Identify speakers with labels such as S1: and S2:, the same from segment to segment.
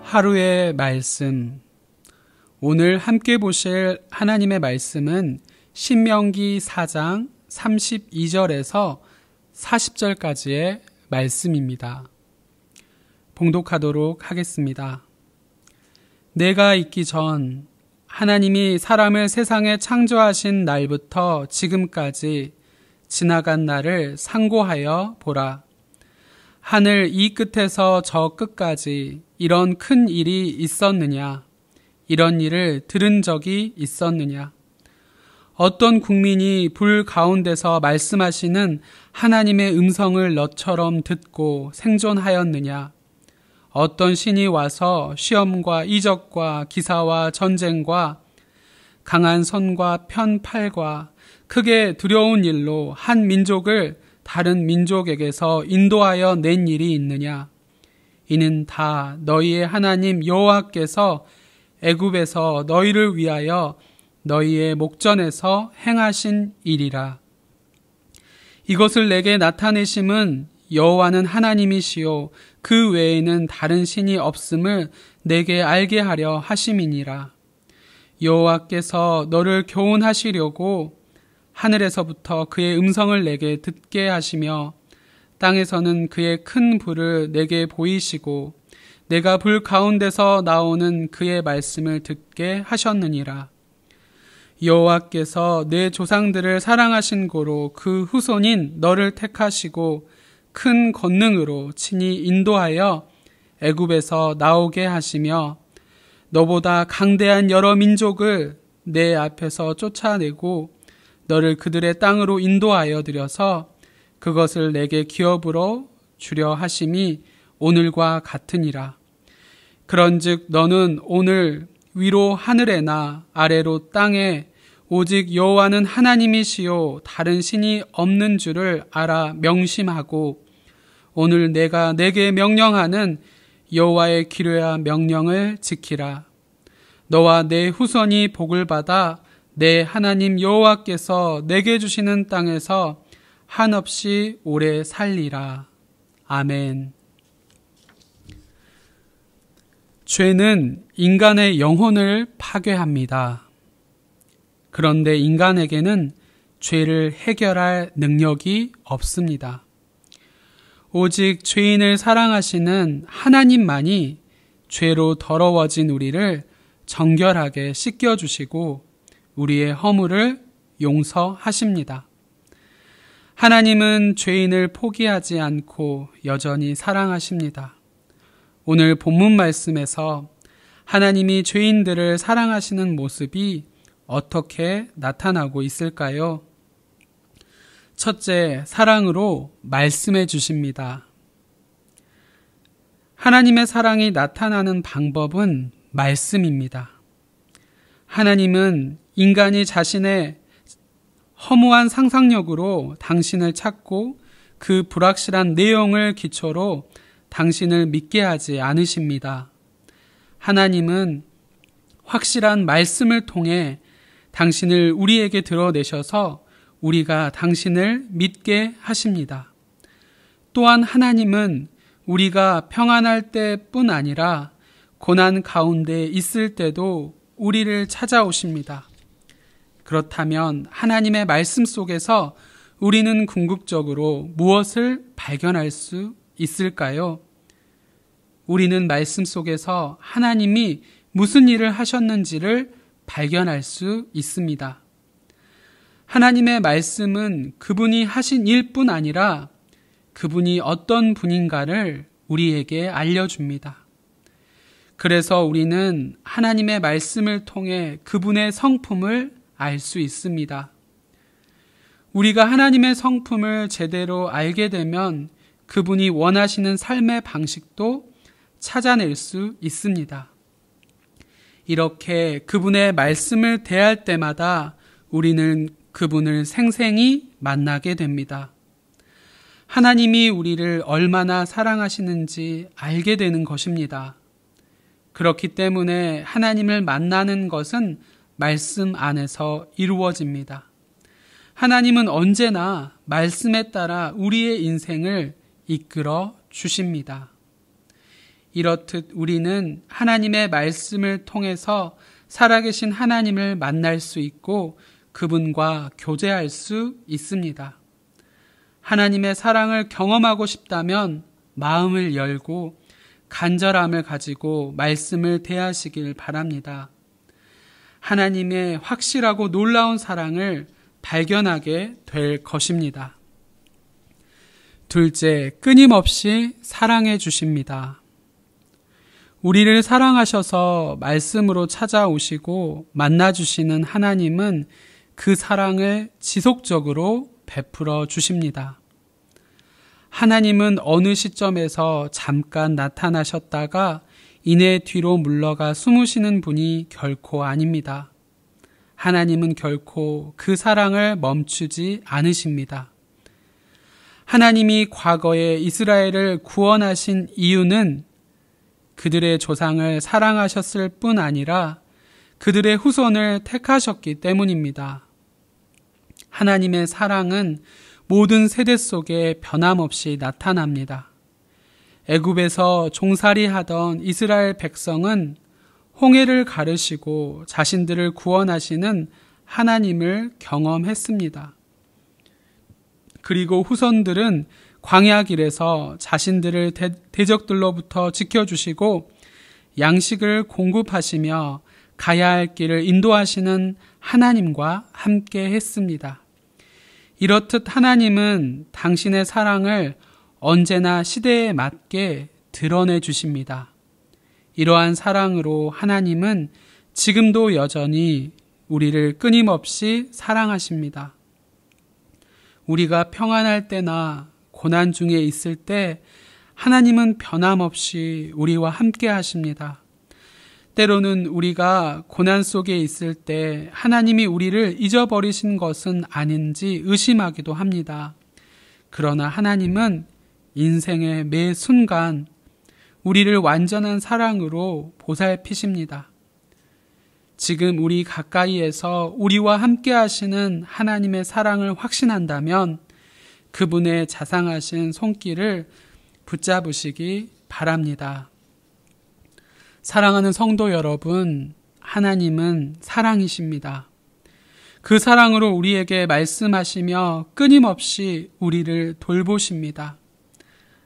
S1: 하루의 말씀. 오늘 함께 보실 하나님의 말씀은 신명기 4장 32절에서 40절까지의 말씀입니다. 봉독하도록 하겠습니다. 내가 있기 전 하나님이 사람을 세상에 창조하신 날부터 지금까지 지나간 날을 상고하여 보라. 하늘 이 끝에서 저 끝까지 이런 큰 일이 있었느냐? 이런 일을 들은 적이 있었느냐? 어떤 국민이 불 가운데서 말씀하시는 하나님의 음성을 너처럼 듣고 생존하였느냐? 어떤 신이 와서 시험과 이적과 기사와 전쟁과 강한 선과 편팔과 크게 두려운 일로 한 민족을 다른 민족에게서 인도하여 낸 일이 있느냐? 이는 다 너희의 하나님 여호와께서 애굽에서 너희를 위하여 너희의 목전에서 행하신 일이라. 이것을 내게 나타내심은 여호와는 하나님이시요 그 외에는 다른 신이 없음을 내게 알게 하려 하심이니라. 여호와께서 너를 교훈하시려고 하늘에서부터 그의 음성을 내게 듣게 하시며 땅에서는 그의 큰 불을 내게 보이시고 내가 불 가운데서 나오는 그의 말씀을 듣게 하셨느니라. 여호와께서 내 조상들을 사랑하신 고로 그 후손인 너를 택하시고 큰 권능으로 친히 인도하여 애굽에서 나오게 하시며 너보다 강대한 여러 민족을 내 앞에서 쫓아내고 너를 그들의 땅으로 인도하여 들여서 그것을 내게 기업으로 주려 하심이 오늘과 같으니라. 그런즉 너는 오늘 위로 하늘에나 아래로 땅에 오직 여호와는 하나님이시요 다른 신이 없는 줄을 알아 명심하고 오늘 내가 내게 명령하는 여호와의 기뢰와 명령을 지키라. 너와 내 후손이 복을 받아 내 하나님 여호와께서 내게 주시는 땅에서 한없이 오래 살리라. 아멘. 죄는 인간의 영혼을 파괴합니다. 그런데 인간에게는 죄를 해결할 능력이 없습니다. 오직 죄인을 사랑하시는 하나님만이 죄로 더러워진 우리를 정결하게 씻겨주시고 우리의 허물을 용서하십니다. 하나님은 죄인을 포기하지 않고 여전히 사랑하십니다. 오늘 본문 말씀에서 하나님이 죄인들을 사랑하시는 모습이 어떻게 나타나고 있을까요? 첫째, 사랑으로 말씀해 주십니다. 하나님의 사랑이 나타나는 방법은 말씀입니다. 하나님은 인간이 자신의 허무한 상상력으로 당신을 찾고 그 불확실한 내용을 기초로 당신을 믿게 하지 않으십니다. 하나님은 확실한 말씀을 통해 당신을 우리에게 드러내셔서 우리가 당신을 믿게 하십니다. 또한 하나님은 우리가 평안할 때뿐 아니라 고난 가운데 있을 때도 우리를 찾아오십니다. 그렇다면 하나님의 말씀 속에서 우리는 궁극적으로 무엇을 발견할 수 있을까요? 우리는 말씀 속에서 하나님이 무슨 일을 하셨는지를 발견할 수 있습니다. 하나님의 말씀은 그분이 하신 일뿐 아니라 그분이 어떤 분인가를 우리에게 알려줍니다. 그래서 우리는 하나님의 말씀을 통해 그분의 성품을 알 수 있습니다. 우리가 하나님의 성품을 제대로 알게 되면 그분이 원하시는 삶의 방식도 찾아낼 수 있습니다. 이렇게 그분의 말씀을 대할 때마다 우리는 그분을 생생히 만나게 됩니다. 하나님이 우리를 얼마나 사랑하시는지 알게 되는 것입니다. 그렇기 때문에 하나님을 만나는 것은 말씀 안에서 이루어집니다. 하나님은 언제나 말씀에 따라 우리의 인생을 이끌어 주십니다. 이렇듯 우리는 하나님의 말씀을 통해서 살아계신 하나님을 만날 수 있고 그분과 교제할 수 있습니다. 하나님의 사랑을 경험하고 싶다면 마음을 열고 간절함을 가지고 말씀을 대하시길 바랍니다. 하나님의 확실하고 놀라운 사랑을 발견하게 될 것입니다. 둘째, 끊임없이 사랑해 주십니다. 우리를 사랑하셔서 말씀으로 찾아오시고 만나주시는 하나님은 그 사랑을 지속적으로 베풀어 주십니다. 하나님은 어느 시점에서 잠깐 나타나셨다가 이내 뒤로 물러가 숨으시는 분이 결코 아닙니다. 하나님은 결코 그 사랑을 멈추지 않으십니다. 하나님이 과거에 이스라엘을 구원하신 이유는 그들의 조상을 사랑하셨을 뿐 아니라 그들의 후손을 택하셨기 때문입니다. 하나님의 사랑은 모든 세대 속에 변함없이 나타납니다. 애굽에서 종살이하던 이스라엘 백성은 홍해를 가르시고 자신들을 구원하시는 하나님을 경험했습니다. 그리고 후손들은 광야 길에서 자신들을 대적들로부터 지켜주시고 양식을 공급하시며 가야 할 길을 인도하시는 하나님과 함께 했습니다. 이렇듯 하나님은 당신의 사랑을 언제나 시대에 맞게 드러내 주십니다. 이러한 사랑으로 하나님은 지금도 여전히 우리를 끊임없이 사랑하십니다. 우리가 평안할 때나 고난 중에 있을 때 하나님은 변함없이 우리와 함께 하십니다. 때로는 우리가 고난 속에 있을 때 하나님이 우리를 잊어버리신 것은 아닌지 의심하기도 합니다. 그러나 하나님은 인생의 매 순간 우리를 완전한 사랑으로 보살피십니다. 지금 우리 가까이에서 우리와 함께 하시는 하나님의 사랑을 확신한다면 그분의 자상하신 손길을 붙잡으시기 바랍니다. 사랑하는 성도 여러분, 하나님은 사랑이십니다. 그 사랑으로 우리에게 말씀하시며 끊임없이 우리를 돌보십니다.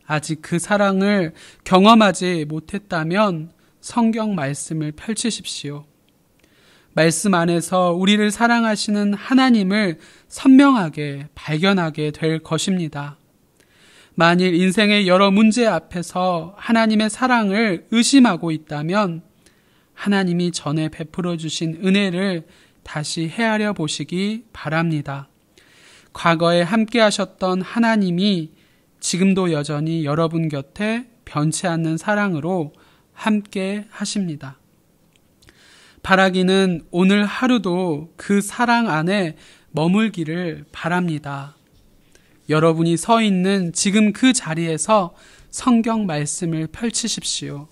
S1: 아직 그 사랑을 경험하지 못했다면 성경 말씀을 펼치십시오. 말씀 안에서 우리를 사랑하시는 하나님을 선명하게 발견하게 될 것입니다. 만일 인생의 여러 문제 앞에서 하나님의 사랑을 의심하고 있다면 하나님이 전에 베풀어 주신 은혜를 다시 헤아려 보시기 바랍니다. 과거에 함께 하셨던 하나님이 지금도 여전히 여러분 곁에 변치 않는 사랑으로 함께 하십니다. 바라기는 오늘 하루도 그 사랑 안에 머물기를 바랍니다. 여러분이 서 있는 지금 그 자리에서 성경 말씀을 펼치십시오.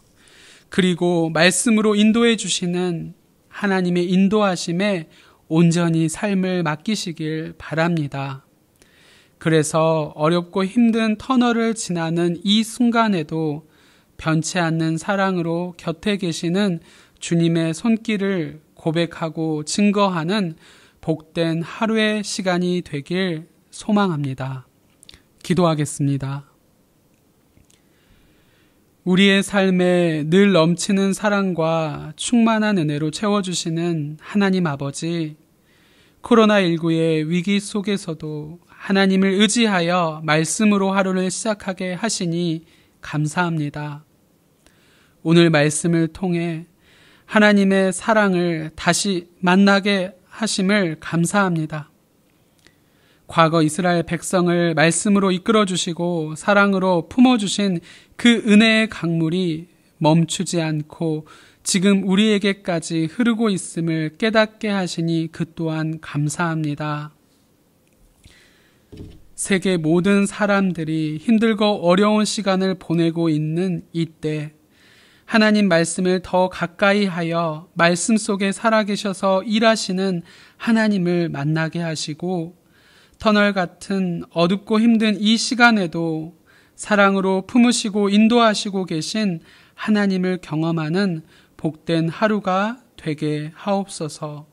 S1: 그리고 말씀으로 인도해 주시는 하나님의 인도하심에 온전히 삶을 맡기시길 바랍니다. 그래서 어렵고 힘든 터널을 지나는 이 순간에도 변치 않는 사랑으로 곁에 계시는 주님의 손길을 고백하고 증거하는 복된 하루의 시간이 되길 소망합니다. 기도하겠습니다. 우리의 삶에 늘 넘치는 사랑과 충만한 은혜로 채워주시는 하나님 아버지, 코로나19의 위기 속에서도 하나님을 의지하여 말씀으로 하루를 시작하게 하시니 감사합니다. 오늘 말씀을 통해 하나님의 사랑을 다시 만나게 하심을 감사합니다. 과거 이스라엘 백성을 말씀으로 이끌어 주시고 사랑으로 품어주신 그 은혜의 강물이 멈추지 않고 지금 우리에게까지 흐르고 있음을 깨닫게 하시니 그 또한 감사합니다. 세계 모든 사람들이 힘들고 어려운 시간을 보내고 있는 이때 하나님 말씀을 더 가까이 하여 말씀 속에 살아계셔서 일하시는 하나님을 만나게 하시고 터널 같은 어둡고 힘든 이 시간에도 사랑으로 품으시고 인도하시고 계신 하나님을 경험하는 복된 하루가 되게 하옵소서.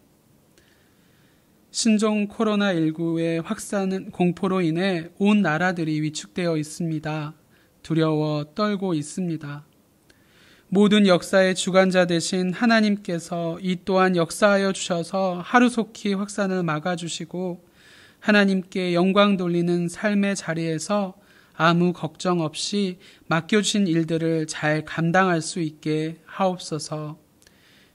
S1: 신종 코로나19의 확산 공포로 인해 온 나라들이 위축되어 있습니다. 두려워 떨고 있습니다. 모든 역사의 주관자 되신 하나님께서 이 또한 역사하여 주셔서 하루속히 확산을 막아주시고 하나님께 영광 돌리는 삶의 자리에서 아무 걱정 없이 맡겨주신 일들을 잘 감당할 수 있게 하옵소서.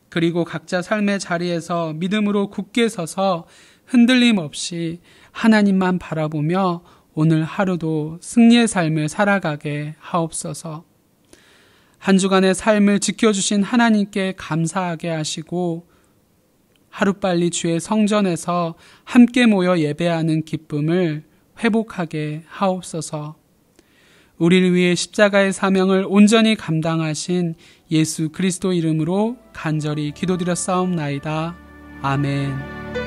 S1: 그리고 각자 삶의 자리에서 믿음으로 굳게 서서 흔들림 없이 하나님만 바라보며 오늘 하루도 승리의 삶을 살아가게 하옵소서. 한 주간의 삶을 지켜주신 하나님께 감사하게 하시고 하루빨리 주의 성전에서 함께 모여 예배하는 기쁨을 회복하게 하옵소서. 우리를 위해 십자가의 사명을 온전히 감당하신 예수 그리스도 이름으로 간절히 기도드렸사옵나이다. 아멘.